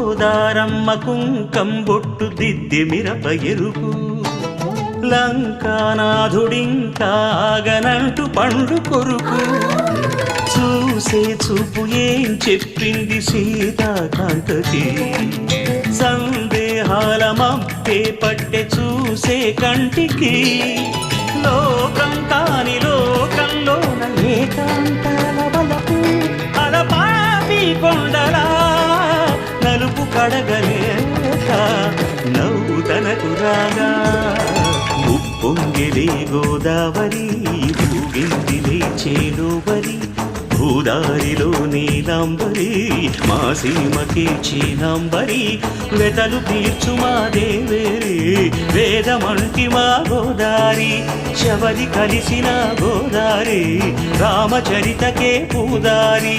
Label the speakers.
Speaker 1: గోదారమ్మ కుంకంబొట్టు దిద్దె మిరప ఎరుపు లంకానాథుడింకాగనంటూ పండు కొరుకు చూసే చూపు ఏం చెప్పింది సీతాకాంతకి సందేహాల మబ్బే పట్టె చూసే కంటికి లోకం కాని లోకంలోన ఏకాంతాల వలపు అలపాపి కొండలా నలుపు కడగలేక నవ్వుతనకు రాగా ఉప్పొంగిలే గోదావరి ఊగిందిలే చేలోవరి భూదారిలో నీలాంబరి మా సీమకి చీనాంబరి వెతలు తీర్చు మా దేవేరి వేదమంటి మా గోదారి శబరి కలిసిన గోదారి రామచరితకే పూదారి